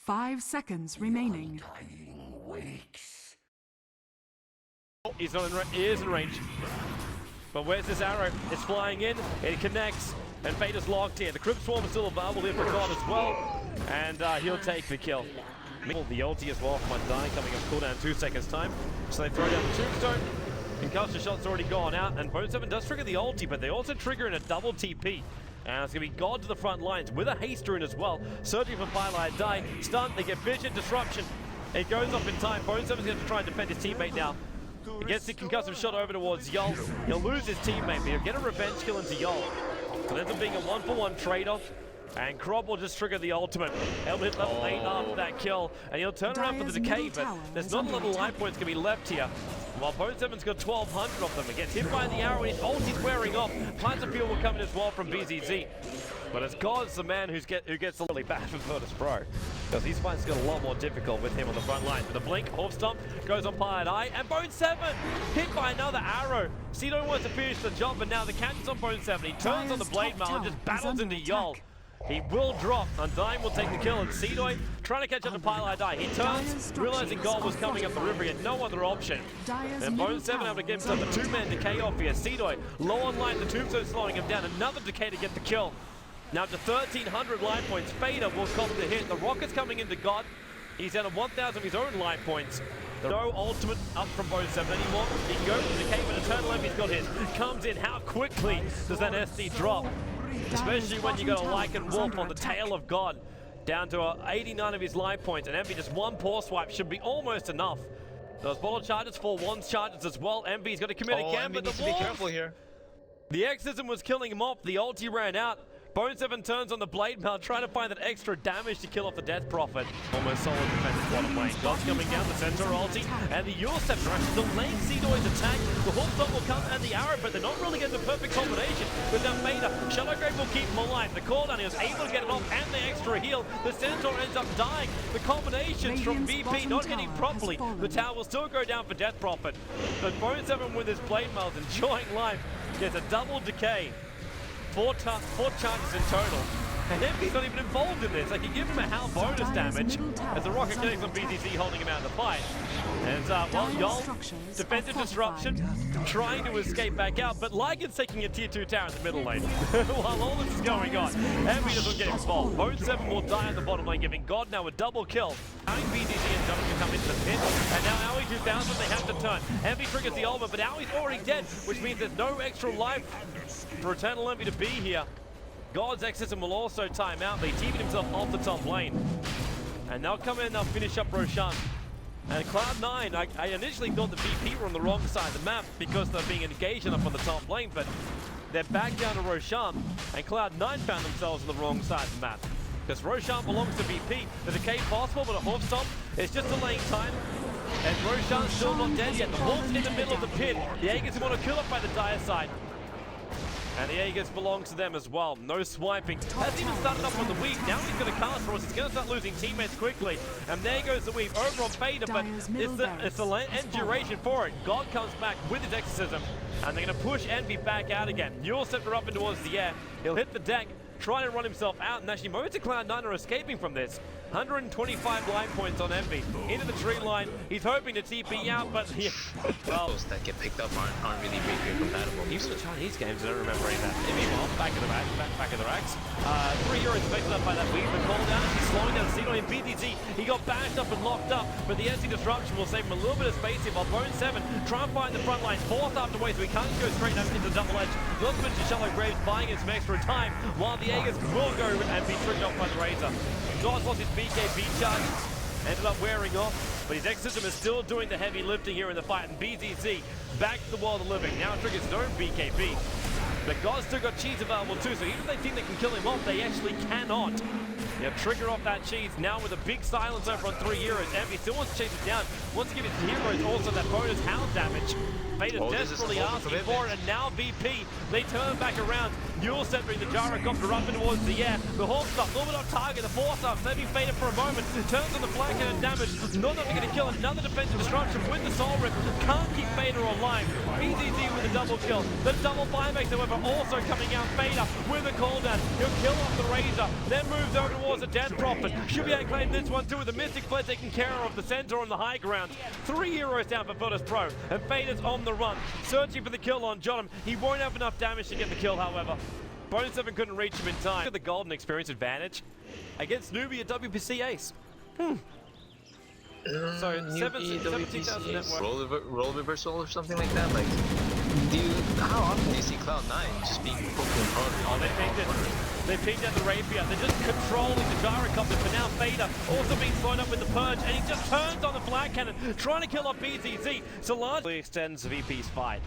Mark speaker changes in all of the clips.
Speaker 1: 5 seconds remaining.
Speaker 2: He's not in he is in range. But where's this arrow? It's flying in, it connects, and Fate is locked here. The Crypt Swarm is still available here for God as well, and he'll take the kill. The ulti as well from Undying coming up cooldown 2 seconds time. So they throw down the tombstone. Concussion shot's already gone out, and Bone 7 does trigger the ulti, but they also trigger in a double TP. And it's going to be God to the front lines with a haste rune as well. Searching for Firelight Die. Stun, they get vision, disruption. It goes off in time. Bone 7's going to try and defend his teammate now. He gets the concussive shot over towards Yul. He'll lose his teammate, but he'll get a revenge kill into Yul. So ends up being a 1-for-1 trade-off. And Krob will just trigger the ultimate. He'll hit level 8 after that kill. And he'll turn around for the decay, but there's not a lot of life points going to be left here. While Bone 7's got 1,200 of them. It gets hit by the arrow and his ulti's wearing off. Plants of fuel will come in as well from BZZ. But it's God's the man who gets really bad for Virtus.Pro. Because these fights got a lot more difficult with him on the front line. With a blink, Hoof Stomp goes on Pirate Eye, and Bone 7 hit by another arrow. Cedo wants to finish the job, but now the catch is on Bone 7. He turns on the Blade Mail and just battles into Yul. He will drop. Undying will take the kill, and Cedo trying to catch up to Pilot Die. He turns, realizing God was coming up the river. He had no other option. And Bone 7 able to get himself a 2-man decay off here. Cedo low on line, the tombstone slowing him down. Another decay to get the kill. Now to 1,300 life points. Fader will cop the hit. The rocket's coming into God. He's down to 1,000 of his own life points. No ultimate up from Bone 7 anymore. He can go to the decay, but Eternal Envy's got his. Comes in. How quickly does that SD drop? Especially when you got a Lycan Wolf on the tail of God. Down to 89 of his life points. And Envy, just one paw swipe should be almost enough. Those bottle charges, 4-1 charges as well. Envy's got to commit again, but the
Speaker 3: needs to be careful here.
Speaker 2: The Exorcism was killing him off. The ulti ran out. Bone 7 turns on the Blade Mail, trying to find that extra damage to kill off the Death Prophet. Almost solid defense bottom lane. God's coming down the center ulti, and the Yulstep rush delaying Cedo's attack. The Hoof Stomp will come and the arrow, but they're not really getting the perfect combination with that Vader. Shadowgrave will keep him alive. The cooldown, he was able to get it off, and the extra heal. The Centaur ends up dying. The combinations from VP not hitting properly. The tower will still go down for Death Prophet. But Bone 7 with his Blade Mail is enjoying life. Gets a double decay. 4 charges in total. And Envy's not even involved in this. They can give him a HAL bonus damage as the rocket connects on BZZ, holding him out of the fight. And well, Yul, defensive disruption, trying to escape back out, but Lycan's taking a tier 2 tower in the middle lane. While all this is going on, Envy doesn't get involved. Bone 7 will die in the bottom lane, giving God now a double kill. Allowing BZZ and Duncan to come into the pit, and now Aoi 2000, they have to turn. Envy triggers the ultimate, but Aoi's already dead, which means there's no extra life for Eternal Envy to be here. God's Exorcism will also time out, but he TP'd himself off the top lane. And they'll come in and they'll finish up Roshan. And Cloud9, I initially thought the VP were on the wrong side of the map because they're being engaged enough on the top lane, but they're back down to Roshan, and Cloud9 found themselves on the wrong side of the map. Because Roshan belongs to VP. The decay possible, but a Hoof Stomp is just delaying time. And Roshan's still not dead yet. The Wolf's in the middle of the pit. The Aegis want to kill it by the dire side. And the Aegis belongs to them as well. No swiping. Hasn't even started up on the weave. Now he's going to cast for us. He's going to start losing teammates quickly. And there goes the weave over on Fader, but it's the end duration for it. God comes back with his Exorcism. And they're going to push Envy back out again. Mule Scepter up and towards the air. He'll hit the deck, trying to run himself out. And actually, most of Cloud9 are escaping from this. 125 line points on Envy. Into the tree line. He's hoping to TP out, but
Speaker 3: well, those that get picked up aren't really VP compatible.
Speaker 2: Even the Chinese games, I don't remember any of that. Meanwhile, back of the racks. 3 euros picked up by that weave. The call down. He's slowing down Cedo in BZZ. He got bashed up and locked up, but the SC disruption will save him a little bit of space here. While Bone 7 try and find the front line. Fourth after way, so he can't go straight up into the double edge. The ultimate to Shallow Graves buying him some extra time, while the Aegis will go and be triggered off by the Razor. God's lost his BKB charge, ended up wearing off, but his Exorcism is still doing the heavy lifting here in the fight, and BZZ back to the world of living. Now triggers his own BKB. But God's still got cheese available too, so even if they think they can kill him off, they actually cannot. Yeah, trigger off that cheese now with a big silence over on 3 euros. Envy still wants to chase it down, wants to give his heroes also that bonus hound damage. Vader desperately asking for it, and now VP, they turn back around. Mule centering the gyrocopter up and towards the air. The Hawk stop, a little bit off target, the force up, saving Vader for a moment. Turns on the flank and damage. Not enough to get a kill, another defensive destruction with the Soul Rip. Can't keep Vader alive. BZZ with a double kill. The double buyback, however, also coming out. Vader with a cooldown. He'll kill off the Razor, then moves over towards the Death Prophet. Should be able to claim this one too with the Mystic Flare taking care of the center on the high ground. 3 heroes down for Virtus.Pro, and Vader's on the run, searching for the kill on Johnham. He won't have enough damage to get the kill, however. Bone7 couldn't reach him in time. Look at the golden experience advantage against newbie at WPC Ace. So 17,000 net worth.
Speaker 3: Role reversal or something like that. Like, how often do you see Cloud9 just being poked in front?
Speaker 2: Oh, they pinged it. They pinged out the Rapier. They're just controlling the gyrocopter. But now Vader also being slowed up with the Purge, and he just turns on the flag cannon, trying to kill off BZZ. So largely extends VP's fight.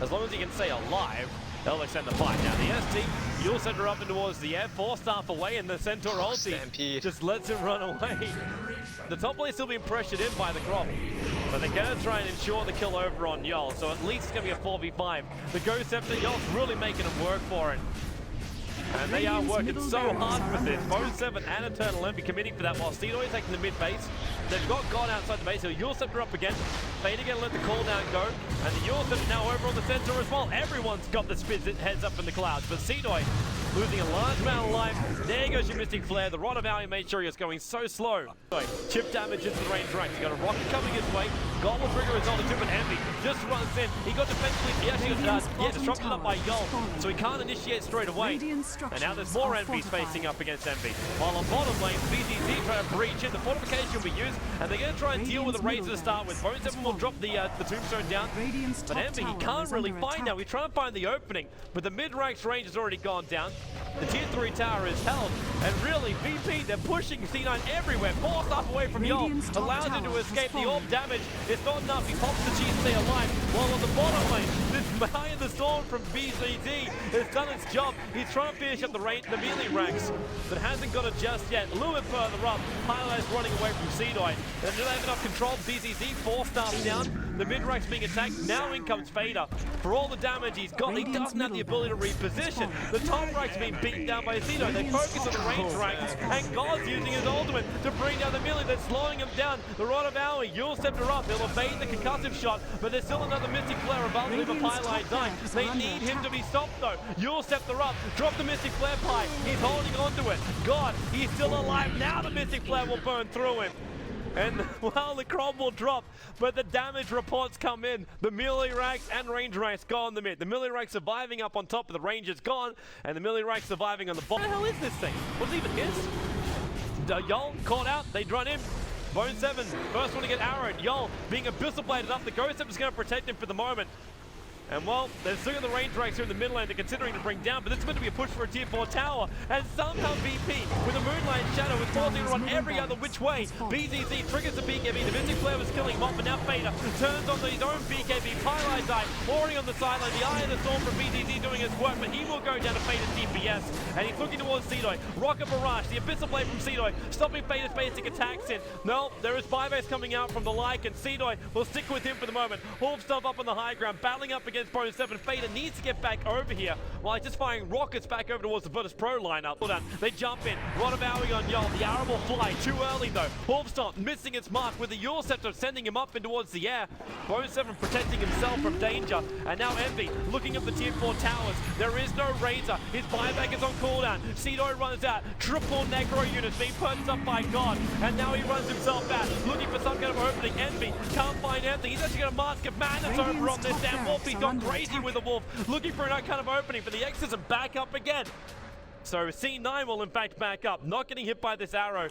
Speaker 2: As long as he can stay alive, they'll extend the fight. Now the ST, you'll send her up and towards the air, 4-staff away, and the Centaur ulti just lets him run away. The top lane still being pressured in by the Crop, but they're going to try and ensure the kill over on Yol, so at least it's going to be a 4v5. The Ghost Scepter, Yol's really making them work for it. And they are working so hard for this. Bone7 and Eternal Envy committing for that, while Cedoy taking the mid base. They've got God outside the base, so Yule Scepter up again. Vader going to let the cooldown go. And the Yule Scepter now over on the center as well. Everyone's got the heads up in the clouds, but Cedoy losing a large amount of life. There goes your Mystic Flare. The Rod of Valley made sure he was going so slow. Chip damage into the range ranks. He got a rocket coming his way. God will trigger his ulti, but Envy just runs in. He got defensively, he actually disrupted up by Yol, so he can't initiate straight away. And now there's more Envies facing up against Envy. While on bottom lane, BZZ trying to breach in. The fortification will be used, and they're going to try and deal with the Razor to start with. Bone7 will drop the Tombstone down, but Envy, he can't really find now. He's trying to find the opening, but the mid-ranks range has already gone down. The tier 3 tower is held, and really, VP, they're pushing C9 everywhere. 4 staff away from Yol, allows him to escape the orb damage. It's not enough, he pops the G to stay alive. While on the bottom lane, this Eye of the Storm from BZZ has done its job. He's trying to finish up the melee ranks, but hasn't got it just yet. A little bit further up, Highlight's running away from Cedoy. They don't have enough control. BZZ, 4 stars down. The mid-ranks being attacked. Now in comes Vader. For all the damage he's got, he doesn't have the ability to reposition. The top ranks being beaten down by Cedoy. They focus on the range ranks, and God's using his ultimate to bring down the melee. They're slowing him down. The Rod of Valley, Yule Scepter up. He'll evade the concussive shot, but there's still another Mystic Flare above him if Highlight dies. They need him to be stopped though. Yule Scepter up. Drop the Mystic Flare pie. He's holding onto it. God, he's still alive. Now the Mystic Flare will burn through him. And well, the Crom will drop, but the damage reports come in. The melee ranks and range ranks gone the mid. The melee ranks surviving up on top, of the Rangers gone, and the melee ranks surviving on the bottom. What the hell is this thing? What's even his? Yol caught out, they run in. Bone7, first one to get arrowed. Yol being abyssal bladed up. The Ghost Scepter is going to protect him for the moment. And well, they're still in the range ranks here in the middle lane they're considering to bring down, but this is meant to be a push for a tier 4 tower. And somehow VP, with a Moonlight Shadow, is forcing to run every other which way. BZZ triggers the BKB, the Mystic Flare was killing him off, but now Vader turns on his own BKB. Highlight die, already on the sideline. The Eye of the Storm from BZZ doing his work, but he will go down to Vader's DPS. And he's looking towards Cedoy. Rocket Barrage, the Abyssal Blade from Cedoy, stopping Vader's basic attacks in. No, there is buybase coming out from the like, and Cedoy will stick with him for the moment. Wolfstuff up on the high ground, battling up against Bone7. Vader needs to get back over here while he's just firing rockets back over towards the Virtus.Pro lineup. Hold on, they jump in. Rod of Valley on Yol. The arrow will fly too early though. Wolfstomp missing its mark with the Yule Scepter sending him up and towards the air. Bone7 protecting himself from danger. And now Envy looking at the tier 4 towers. There is no Razor. His buyback is on cooldown. Cedoy runs out. Triple Necro units being purchased up by God. And now he runs himself out, looking for some kind of opening. Envy can't find anything. He's actually got a Mask of Madness over on this damn wolf. He's gone crazy with the wolf, looking for that kind of opening, but the Exorcism back up again. So C9 will in fact back up, not getting hit by this arrow.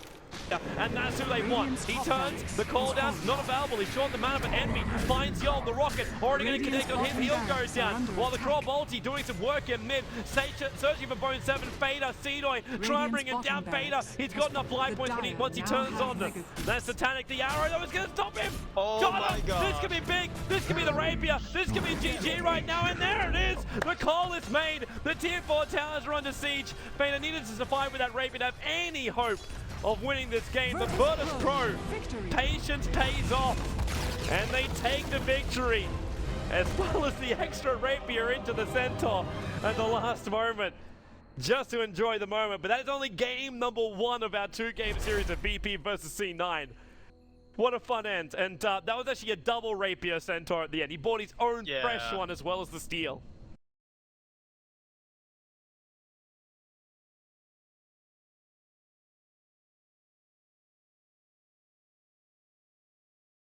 Speaker 2: And that's who they want. He turns, the cooldown not available. He's short the mana, but Envy finds Yol, the rocket, already going to connect on him. He'll go down. While the Crop ulti doing some work in mid, searching for Bone7. Vader, Cedoy, try and bring him down. Vader, he's got enough life points once he turns on them. That's Satanic, the arrow that was going to stop him.
Speaker 3: Oh my God.
Speaker 2: This could be big. This could be the Rapier. This could be GG right now. And there it is. The call is made. The tier 4 towers are under siege. Vader needed to survive with that Rapier to have any hope of winning this game. The Virtus.Pro, patience pays off, and they take the victory, as well as the extra Rapier into the Centaur at the last moment, just to enjoy the moment. But that is only game number 1 of our 2-game series of VP versus C9. What a fun end, and that was actually a double Rapier Centaur at the end. He bought his own fresh one as well as the steel.